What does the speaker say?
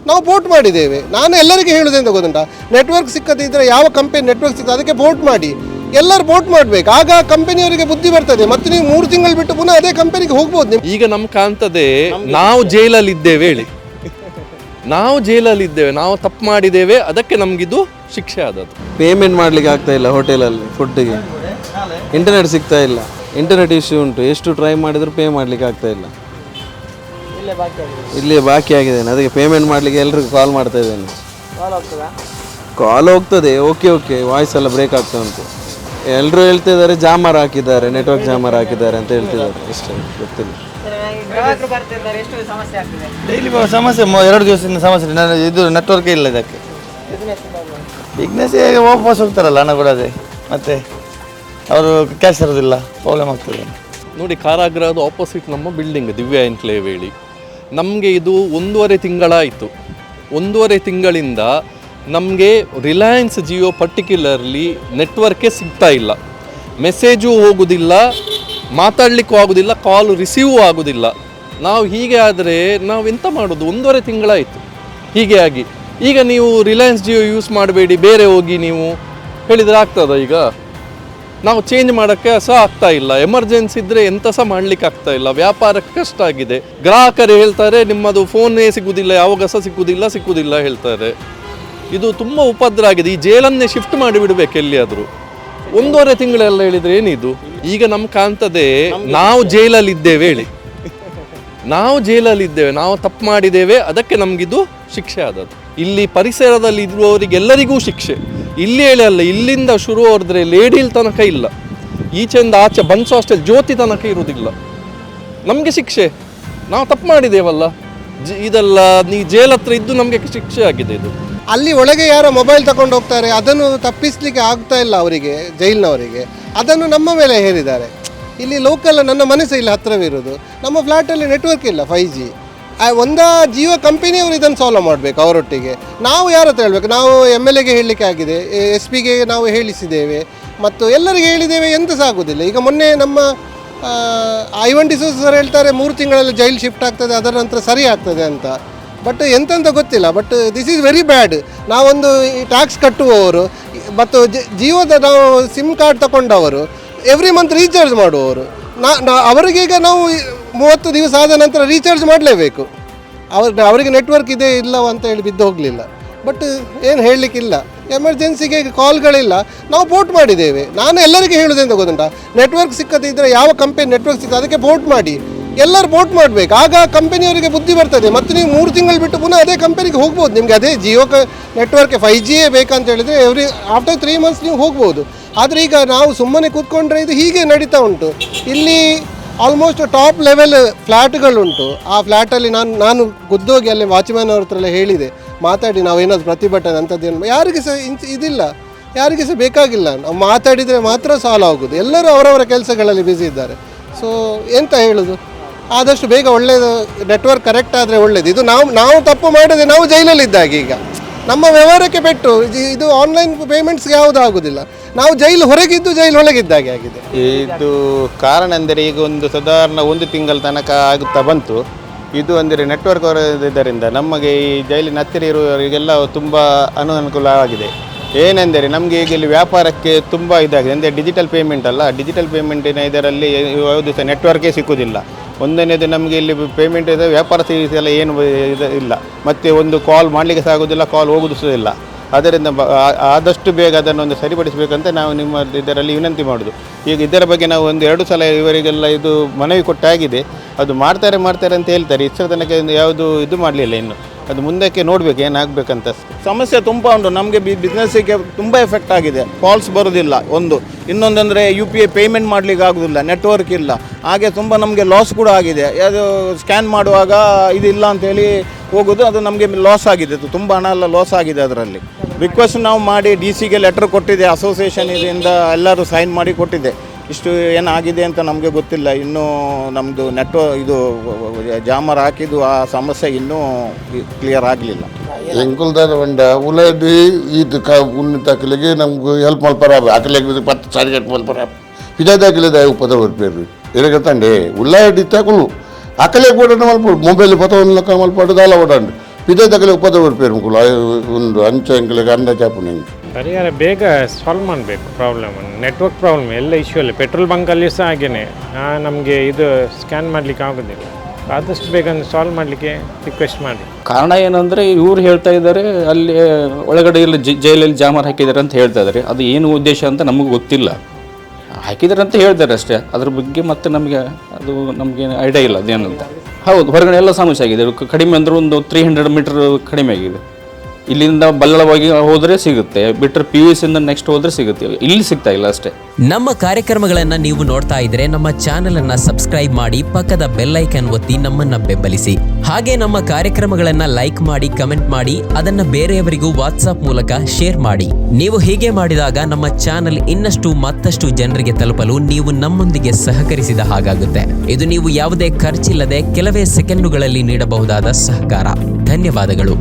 ನಾವು ವೋಟ್ ಮಾಡಿದ್ದೇವೆ. ನಾನು ಎಲ್ಲರಿಗೂ ಹೇಳೋದೆಂತ ಗೊತ್ತುಂಟಾ, ನೆಟ್ವರ್ಕ್ ಸಿಕ್ಕದಿದ್ದರೆ ಯಾವ ಕಂಪನಿ ನೆಟ್ವರ್ಕ್ ಸಿಕ್ಕದೆ ಅದಕ್ಕೆ ವೋಟ್ ಮಾಡಿ, ಎಲ್ಲರೂ ವೋಟ್ ಮಾಡಬೇಕು. ಆಗ ಕಂಪನಿಯವರಿಗೆ ಬುದ್ಧಿ ಬರ್ತದೆ. ಮತ್ತೆ ನೀವು 3 ತಿಂಗಳು ಬಿಟ್ಟು ಪುನಃ ಅದೇ ಕಂಪನಿಗೆ ಹೋಗ್ಬೋದು ನೀವು. ಈಗ ನಮ್ಗೆ ಕಾಣ್ತದೆ ನಾವು ಜೈಲಲ್ಲಿ ಇದ್ದೇವೆ ಹೇಳಿ, ನಾವು ಜೈಲಲ್ಲಿ ಇದ್ದೇವೆ, ನಾವು ತಪ್ಪು ಮಾಡಿದ್ದೇವೆ, ಅದಕ್ಕೆ ನಮಗಿದು ಶಿಕ್ಷೆ ಆದದ್ದು. ಪೇಮೆಂಟ್ ಮಾಡಲಿಕ್ಕೆ ಆಗ್ತಾ ಇಲ್ಲ ಹೋಟೆಲಲ್ಲಿ, ಫುಡ್ಡಿಗೆ ಇಂಟರ್ನೆಟ್ ಸಿಗ್ತಾ ಇಲ್ಲ, ಇಂಟರ್ನೆಟ್ ಇಶ್ಯೂ ಉಂಟು. ಎಷ್ಟು ಟ್ರೈ ಮಾಡಿದ್ರು ಪೇ ಮಾಡಲಿಕ್ಕೆ ಆಗ್ತಾ ಇಲ್ಲ. ಇಲ್ಲಿ ಬಾಕಿ ಆಗಿದ್ದೇನೆ, ಅದಕ್ಕೆ ಪೇಮೆಂಟ್ ಮಾಡಲಿಕ್ಕೆ ಎಲ್ರಿಗೂ ಕಾಲ್ ಮಾಡ್ತಾ ಇದ್ದೇನೆ. ಕಾಲ್ ಹೋಗ್ತದೆ, ಓಕೆ ವಾಯ್ಸ್ ಎಲ್ಲ ಬ್ರೇಕ್ ಆಗ್ತಾ ಉಂಟು. ಎಲ್ಲರೂ ಹೇಳ್ತಾ ಇದ್ದಾರೆ ಜಾಮರ್ ಹಾಕಿದ್ದಾರೆ, ನೆಟ್ವರ್ಕ್ ಜಾಮರ್ ಹಾಕಿದ್ದಾರೆ ಅಂತ ಹೇಳ್ತಿದ್ದಾರೆ. ಇಷ್ಟೇ ಗೊತ್ತಿಲ್ಲ. ಡೈಲಿ ಸಮಸ್ಯೆ 2 ದಿವಸದಿಂದ ಸಮಸ್ಯೆ. ಇದು ನೆಟ್ವರ್ಕೇ ಇಲ್ಲ ಇದಕ್ಕೆ. ಬಿಸ್ನೆಸ್ ವಾಪಸ್ ಹೋಗ್ತಾರಲ್ಲ ಹಣ ಕೊಡದೆ, ಮತ್ತೆ ಅವರು ಕ್ಯಾಶ್ ಇರೋದಿಲ್ಲ, ಪ್ರಾಬ್ಲಮ್ ಆಗ್ತದೆ. ನೋಡಿ, ಕಾರಾಗೃಹದ ಆಪೋಸಿಟ್ ನಮ್ಮ ಬಿಲ್ಡಿಂಗ್ ದಿವ್ಯಾ ಎನ್ಕ್ಲೇವ್ ಹೇಳಿ. ನಮಗೆ ಇದು 1.5 ತಿಂಗಳಾಯಿತು. 1.5 ತಿಂಗಳಿಂದ ನಮಗೆ ರಿಲಯನ್ಸ್ ಜಿಯೋ ಪರ್ಟಿಕ್ಯುಲರ್ಲಿ ನೆಟ್ವರ್ಕೇ ಸಿಗ್ತಾ ಇಲ್ಲ. ಮೆಸೇಜು ಹೋಗೋದಿಲ್ಲ, ಮಾತಾಡಲಿಕ್ಕೂ ಆಗೋದಿಲ್ಲ, ಕಾಲ್ ರಿಸೀವ್ ಆಗೋದಿಲ್ಲ. ನಾವು ಹೀಗೆ ಆದರೆ ನಾವು ಎಂತ ಮಾಡೋದು? 1.5 ತಿಂಗಳಾಯಿತು ಹೀಗೆ ಆಗಿ. ಈಗ ನೀವು ರಿಲಯನ್ಸ್ ಜಿಯೋ ಯೂಸ್ ಮಾಡಬೇಡಿ, ಬೇರೆ ಹೋಗಿ ನೀವು ಹೇಳಿದರೆ ಆಗ್ತದ? ಈಗ ನಾವು ಚೇಂಜ್ ಮಾಡೋಕ್ಕೆ ಸಹ ಆಗ್ತಾ ಇಲ್ಲ. ಎಮರ್ಜೆನ್ಸಿ ಇದ್ದರೆ ಎಂತ ಸಹ ಮಾಡಲಿಕ್ಕೆ ಆಗ್ತಾ ಇಲ್ಲ. ವ್ಯಾಪಾರಕ್ಕೆ ಕಷ್ಟ ಆಗಿದೆ. ಗ್ರಾಹಕರು ಹೇಳ್ತಾರೆ ನಿಮ್ಮದು ಫೋನೇ ಸಿಗುವುದಿಲ್ಲ, ಯಾವಾಗ ಸಹ ಸಿಕ್ಕುವುದಿಲ್ಲ ಹೇಳ್ತಾರೆ. ಇದು ತುಂಬ ಉಪದ್ರ ಆಗಿದೆ. ಈ ಜೈಲನ್ನೇ ಶಿಫ್ಟ್ ಮಾಡಿಬಿಡ್ಬೇಕು ಎಲ್ಲಿಯಾದರೂ. 1.5 ತಿಂಗಳೆಲ್ಲ ಹೇಳಿದರೆ ಏನಿದು? ಈಗ ನಮ್ಗೆ ಕಾಣ್ತದೆ ನಾವು ಜೈಲಲ್ಲಿ ಇದ್ದೇವೆ ಹೇಳಿ, ನಾವು ಜೈಲಲ್ಲಿ ಇದ್ದೇವೆ, ನಾವು ತಪ್ಪು ಮಾಡಿದ್ದೇವೆ, ಅದಕ್ಕೆ ನಮಗಿದು ಶಿಕ್ಷೆ ಆದದ್ದು. ಇಲ್ಲಿ ಪರಿಸರದಲ್ಲಿ ಇರುವವರಿಗೆಲ್ಲರಿಗೂ ಶಿಕ್ಷೆ. ಇಲ್ಲಿ ಹೇಳಿ ಅಲ್ಲ, ಇಲ್ಲಿಂದ ಶುರು ಹೊಡೆದ್ರೆ ಲೇಡಿಲ್ ತನಕ ಇಲ್ಲ, ಈಚೆಯಿಂದ ಆಚೆ ಬನ್ಸ್ ಹಾಸ್ಟೆಲ್ ಜ್ಯೋತಿ ತನಕ ಇರುವುದಿಲ್ಲ. ನಮಗೆ ಶಿಕ್ಷೆ, ನಾವು ತಪ್ಪು ಮಾಡಿದ್ದೇವಲ್ಲ. ಇದೆಲ್ಲ ನೀ ಜೈಲ್ ಹತ್ರ ಇದ್ದು ನಮಗೆ ಶಿಕ್ಷೆ ಆಗಿದೆ ಇದು. ಅಲ್ಲಿ ಒಳಗೆ ಯಾರೋ ಮೊಬೈಲ್ ತಗೊಂಡು ಹೋಗ್ತಾರೆ, ಅದನ್ನು ತಪ್ಪಿಸಲಿಕ್ಕೆ ಆಗ್ತಾ ಇಲ್ಲ ಅವರಿಗೆ, ಜೈಲಿನವರಿಗೆ. ಅದನ್ನು ನಮ್ಮ ಮೇಲೆ ಹೇರಿದ್ದಾರೆ. ಇಲ್ಲಿ ಲೋಕಲ್ ನನ್ನ ಮನಸ್ಸು ಇಲ್ಲಿ ಹತ್ತಿರವಿರೋದು, ನಮ್ಮ ಫ್ಲ್ಯಾಟಲ್ಲಿ ನೆಟ್ವರ್ಕ್ ಇಲ್ಲ 5G. ಒಂದ ಜಿಯೋ ಕಂಪನಿಯವರು ಇದನ್ನು ಸಾಲ್ವ್ ಮಾಡಬೇಕು ಅವರೊಟ್ಟಿಗೆ. ನಾವು ಯಾರ ಹತ್ರ ಹೇಳಬೇಕು? ನಾವು MLAಗೆ ಹೇಳಲಿಕ್ಕೆ ಆಗಿದೆ, SP ಗೆ ನಾವು ಹೇಳಿಸಿದ್ದೇವೆ, ಮತ್ತು ಎಲ್ಲರಿಗೆ ಹೇಳಿದ್ದೇವೆ, ಎಂತ ಸಹ ಆಗೋದಿಲ್ಲ. ಈಗ ಮೊನ್ನೆ ನಮ್ಮ ಐವನ್ ಡಿಸೋಸ್ ಸರ್ ಹೇಳ್ತಾರೆ 3 ತಿಂಗಳಲ್ಲಿ ಜೈಲ್ ಶಿಫ್ಟ್ ಆಗ್ತದೆ, ಅದರ ನಂತರ ಸರಿ ಆಗ್ತದೆ ಅಂತ. ಬಟ್ ಎಂತಂತ ಗೊತ್ತಿಲ್ಲ. But this is very bad. ನಾವೊಂದು ಟ್ಯಾಕ್ಸ್ ಕಟ್ಟುವವರು ಮತ್ತು ಜಿಯೋದ ನಾವು ಸಿಮ್ ಕಾರ್ಡ್ ತಗೊಂಡವರು ಎವ್ರಿ ಮಂತ್ ರೀಚಾರ್ಜ್ ಮಾಡುವವರು, ಅವರಿಗೀಗ ನಾವು 30 ದಿವಸ ಆದ ನಂತರ ರೀಚಾರ್ಜ್ ಮಾಡಲೇಬೇಕು. ಅವರಿಗೆ ನೆಟ್ವರ್ಕ್ ಇದೆ ಇಲ್ಲವ ಅಂತ ಹೇಳಿ ಬಿದ್ದು ಹೋಗಲಿಲ್ಲ. ಬಟ್ ಏನು ಹೇಳಲಿಕ್ಕಿಲ್ಲ. ಎಮರ್ಜೆನ್ಸಿಗೆ ಕಾಲ್ಗಳಿಲ್ಲ, ನಾವು ವೋಟ್ ಮಾಡಿದ್ದೇವೆ. ನಾನು ಎಲ್ಲರಿಗೂ ಹೇಳೋದೆಂತ ಗೊತ್ತುಂಟಾ, ನೆಟ್ವರ್ಕ್ ಸಿಕ್ಕದಿದ್ದರೆ ಯಾವ ಕಂಪನಿ ನೆಟ್ವರ್ಕ್ ಸಿಕ್ಕದೆ ಅದಕ್ಕೆ ವೋಟ್ ಮಾಡಿ, ಎಲ್ಲರೂ ವೋಟ್ ಮಾಡಬೇಕು. ಆಗ ಕಂಪನಿಯವರಿಗೆ ಬುದ್ಧಿ ಬರ್ತದೆ. ಮತ್ತು ನೀವು 3 ತಿಂಗಳು ಬಿಟ್ಟು ಪುನಃ ಅದೇ ಕಂಪನಿಗೆ ಹೋಗ್ಬೋದು. ನಿಮಗೆ ಅದೇ ಜಿಯೋ ನೆಟ್ವರ್ಕ್ 5Gಯೇ ಬೇಕಂತ ಹೇಳಿದರೆ ಆಫ್ಟರ್ 3 ಮಂತ್ಸ್ ನೀವು ಹೋಗ್ಬೋದು. ಆದರೆ ಈಗ ನಾವು ಸುಮ್ಮನೆ ಕೂತ್ಕೊಂಡ್ರೆ ಇದು ಹೀಗೆ ನಡೀತಾ ಉಂಟು. ಇಲ್ಲಿ ಆಲ್ಮೋಸ್ಟ್ ಟಾಪ್ ಲೆವೆಲ್ ಫ್ಲ್ಯಾಟ್ಗಳುಂಟು. ಆ ಫ್ಲ್ಯಾಟಲ್ಲಿ ನಾನು ಗುದ್ದೋಗಿ ಅಲ್ಲಿ ವಾಚ್ಮ್ಯಾನ್ ಅವ್ರ ಹತ್ರ ಎಲ್ಲ ಹೇಳಿದೆ, ಮಾತಾಡಿ ನಾವು ಏನಾದರೂ ಪ್ರತಿಭಟನೆ ಅಂಥದ್ದೇನು ಯಾರಿಗೆ ಸಹ ಇದಿಲ್ಲ, ಯಾರಿಗೆ ಸಹ ಬೇಕಾಗಿಲ್ಲ. ನಾವು ಮಾತಾಡಿದರೆ ಮಾತ್ರ ಸಾಲ್ವ್ ಆಗೋದು. ಎಲ್ಲರೂ ಅವರವರ ಕೆಲಸಗಳಲ್ಲಿ ಬ್ಯುಸಿ ಇದ್ದಾರೆ. ಸೊ ಎಂತ ಹೇಳೋದು, ಆದಷ್ಟು ಬೇಗ ಒಳ್ಳೆಯದು ನೆಟ್ವರ್ಕ್ ಕರೆಕ್ಟ್ ಆದರೆ ಒಳ್ಳೆಯದು. ಇದು ನಾವು ತಪ್ಪು ಮಾಡಿದ್ರೆ ನಾವು ಜೈಲಲ್ಲಿದ್ದಾಗ ಈಗ ನಮ್ಮ ವ್ಯವಹಾರಕ್ಕೆ ಪೆಟ್ಟು. ಇದು ಆನ್ಲೈನ್ ಪೇಮೆಂಟ್ಸ್ಗೆ ಯಾವುದೂ ಆಗೋದಿಲ್ಲ. ನಾವು ಜೈಲು ಹೊರಗಿದ್ದು ಜೈಲು ಒಳಗಿದ್ದಾಗೆ ಆಗಿದೆ. ಇದು ಕಾರಣ ಅಂದರೆ ಈಗ ಒಂದು ಸಾಧಾರಣ 1 ತಿಂಗಳ ತನಕ ಆಗುತ್ತಾ ಬಂತು. ಇದು ಅಂದರೆ ನೆಟ್ವರ್ಕ್ ಇದರಿಂದ ನಮಗೆ ಈ ಜೈಲಿನ ಹತ್ತಿರ ಇರುವವರಿಗೆಲ್ಲ ತುಂಬ ಅನುಕೂಲವಾಗಿದೆ. ಏನೆಂದರೆ ನಮಗೆ ಈಗ ಇಲ್ಲಿ ವ್ಯಾಪಾರಕ್ಕೆ ತುಂಬ ಇದಾಗಿದೆ. ಅಂದರೆ ಡಿಜಿಟಲ್ ಪೇಮೆಂಟ್ ಅಲ್ಲ, ಡಿಜಿಟಲ್ ಪೇಮೆಂಟಿನ ಇದರಲ್ಲಿ ಯಾವುದು ಸಹ ನೆಟ್ವರ್ಕೇ ಸಿಕ್ಕುವುದಿಲ್ಲ. ಒಂದನೇದು ನಮಗೆ ಇಲ್ಲಿ ಪೇಮೆಂಟ್ ಇದೆ, ವ್ಯಾಪಾರ ಎಲ್ಲ ಏನು ಇಲ್ಲ, ಮತ್ತು ಒಂದು ಕಾಲ್ ಮಾಡಲಿಕ್ಕೆ ಸಹ ಆಗೋದಿಲ್ಲ, ಕಾಲ್ ಹೋಗೋದು ಸಹ ಇಲ್ಲ. ಅದರಿಂದ ಆದಷ್ಟು ಬೇಗ ಅದನ್ನು ಸರಿಪಡಿಸಬೇಕಂತ ನಾವು ನಿಮ್ಮ ಇದರಲ್ಲಿ ವಿನಂತಿ ಮಾಡೋದು. ಈಗ ಇದರ ಬಗ್ಗೆ ನಾವು 1-2 ಸಲ ಇವರಿಗೆಲ್ಲ ಇದು ಮನವಿ ಕೊಟ್ಟಾಗಿದೆ. ಅದು ಮಾಡ್ತಾರೆ ಅಂತ ಹೇಳ್ತಾರೆ. ಇಷ್ಟರ ತನಕ ಯಾವುದು ಇದು ಮಾಡಲಿಲ್ಲ. ಇನ್ನು ಅದು ಮುಂದಕ್ಕೆ ನೋಡಬೇಕು ಏನಾಗಬೇಕಂತ. ಸಮಸ್ಯೆ ತುಂಬ ಉಂಟು. ನಮಗೆ ಬಿಸ್ನೆಸ್ಸಿಗೆ ತುಂಬ ಎಫೆಕ್ಟ್ ಆಗಿದೆ. ಕಾಲ್ಸ್ ಬರೋದಿಲ್ಲ ಒಂದು. ಇನ್ನೊಂದಂದರೆ UPI ಪೇಮೆಂಟ್ ಮಾಡಲಿಕ್ಕೆ ಆಗೋದಿಲ್ಲ, ನೆಟ್ವರ್ಕ್ ಇಲ್ಲ. ಹಾಗೆ ತುಂಬ ನಮಗೆ ಲಾಸ್ ಕೂಡ ಆಗಿದೆ. ಅದು ಸ್ಕ್ಯಾನ್ ಮಾಡುವಾಗ ಇದಿಲ್ಲ ಅಂಥೇಳಿ ಹೋಗೋದು, ಅದು ನಮಗೆ ಲಾಸ್ ಆಗಿದೆ. ತುಂಬ ಹಣ ಎಲ್ಲ ಲಾಸ್ ಆಗಿದೆ ಅದರಲ್ಲಿ. ರಿಕ್ವೆಸ್ಟ್ ನಾವು ಮಾಡಿ DC ಗೆ ಲೆಟರ್ ಕೊಟ್ಟಿದೆ, ಅಸೋಸಿಯೇಷನ್ ಇದರಿಂದ ಎಲ್ಲರೂ ಸೈನ್ ಮಾಡಿ ಕೊಟ್ಟಿದೆ. ಇಷ್ಟು ಏನಾಗಿದೆ ಅಂತ ನಮಗೆ ಗೊತ್ತಿಲ್ಲ. ಇನ್ನೂ ನಮ್ಮದು ಇದು ಜಾಮರ್ ಹಾಕಿದ್ದು ಆ ಸಮಸ್ಯೆ ಇನ್ನೂ ಕ್ಲಿಯರ್ ಆಗಲಿಲ್ಲ. ಎಂಕುಲ್ದಾರ ಬಂಡ ಉಳ್ಳಾಗಡ್ಡಿ ಇದು ಉಣ್ಣಿ ತಕ್ಕಲಿಗೆ ನಮ್ಗೆ ಹೆಲ್ಪ್ ಮಲ್ಪರ ಅಕಲಿಗೆ 10 ಸಾರಿ ಕಟ್ ಮಲ್ಪರ ಇದಾಕಿಲಿದೆ 30 ರೂಪಾಯಿ ಇರಗತ್ತಂಡೆ ಉಳ್ಳಾಗಡ್ಡಿ ತಗೊಳ್ಳು ಅಕಲೆ ಕೂಡ ಮಲ್ಪಡು ಮೊಬೈಲ್ 11 ಲಕ್ಷ ಮಲ್ಪಡು ದಾಲ ಓಡಾಂಡು ಇದಾಗಲೇ 30 ರೂಪಾಯಿ ಮುಕ್ಕುಲು ಒಂದು ಅಂಚೆ ಅಂಕಲಿಗೆ ಅಂದಾಜು ಹಾಪುನೆ ಪರಿಹಾರ ಬೇಗ ಸಾಲ್ವ್ ಮಾಡಬೇಕು ಪ್ರಾಬ್ಲಮನ್ನು. ನೆಟ್ವರ್ಕ್ ಪ್ರಾಬ್ಲಮ್ ಎಲ್ಲ ಇಶ್ಯೂ ಅಲ್ಲ. ಪೆಟ್ರೋಲ್ ಬಂಕಲ್ಲಿ ಸಹ ಹಾಗೇನೆ ನಮಗೆ ಇದು ಸ್ಕ್ಯಾನ್ ಮಾಡಲಿಕ್ಕೆ ಆಗೋದಿಲ್ಲ. ಆದಷ್ಟು ಬೇಗ ಸಾಲ್ವ್ ಮಾಡಲಿಕ್ಕೆ ರಿಕ್ವೆಸ್ಟ್ ಮಾಡಿ. ಕಾರಣ ಏನಂದರೆ ಇವ್ರು ಹೇಳ್ತಾ ಇದ್ದಾರೆ ಅಲ್ಲಿ ಒಳಗಡೆ ಎಲ್ಲ ಜೈಲಲ್ಲಿ ಜಾಮರ್ ಹಾಕಿದ್ದಾರೆ ಅಂತ ಹೇಳ್ತಾ ಇದ್ದಾರೆ. ಅದು ಏನು ಉದ್ದೇಶ ಅಂತ ನಮಗೆ ಗೊತ್ತಿಲ್ಲ. ಹಾಕಿದ್ದಾರೆ ಅಂತ ಹೇಳ್ತಾರೆ ಅಷ್ಟೇ. ಅದ್ರ ಬಗ್ಗೆ ಮತ್ತೆ ನಮಗೆ ಐಡಿಯಾ ಇಲ್ಲ ಅದೇನಂತ. ಹೌದು, ಹೊರಗಡೆ ಎಲ್ಲ ಸಮಸ್ಯೆ ಆಗಿದೆ. ಕಡಿಮೆ ಅಂದರೆ ಒಂದು 300 ಮೀಟರ್ ಕಡಿಮೆ ಆಗಿದೆ. ಇಲ್ಲಿಂದ ಬಲ್ಲಳವಾಗಿ ಹೋದರೆ ಸಿಗುತ್ತೆ, ಬಿಟ್ಟರೆ PUC ಇಂದ ನೆಕ್ಸ್ಟ್ ಹೋದರೆ ಸಿಗುತ್ತೆ. ಇಲ್ಲಿ ಸಿಗ್ತಾ ಇಲ್ಲ ಅಷ್ಟೇ. ನಮ್ಮ ಕಾರ್ಯಕ್ರಮಗಳನ್ನು ನೀವು ನೋಡ್ತಾ ಇದ್ರೆ ನಮ್ಮ ಚಾನೆಲ್ ಅನ್ನ ಸಬ್ಸ್ಕ್ರೈಬ್ ಮಾಡಿ, ಪಕ್ಕದ ಬೆಲ್ ಐಕನ್ ಒತ್ತಿ ನಮ್ಮನ್ನ ಬೆಂಬಲಿಸಿ. ಹಾಗೆ ನಮ್ಮ ಕಾರ್ಯಕ್ರಮಗಳನ್ನ ಲೈಕ್ ಮಾಡಿ, ಕಮೆಂಟ್ ಮಾಡಿ, ಅದನ್ನ ಬೇರೆಯವರಿಗೂ ವಾಟ್ಸ್ಆಪ್ ಮೂಲಕ ಶೇರ್ ಮಾಡಿ. ನೀವು ಹೀಗೆ ಮಾಡಿದಾಗ ನಮ್ಮ ಚಾನೆಲ್ ಇನ್ನಷ್ಟು ಮತ್ತಷ್ಟು ಜನರಿಗೆ ತಲುಪಲು ನೀವು ನಮ್ಮೊಂದಿಗೆ ಸಹಕರಿಸಿದ ಹಾಗಾಗುತ್ತೆ. ಇದು ನೀವು ಯಾವುದೇ ಖರ್ಚಿಲ್ಲದೆ ಕೆಲವೇ ಸೆಕೆಂಡುಗಳಲ್ಲಿ ನೀಡಬಹುದಾದ ಸಹಕಾರ. ಧನ್ಯವಾದಗಳು.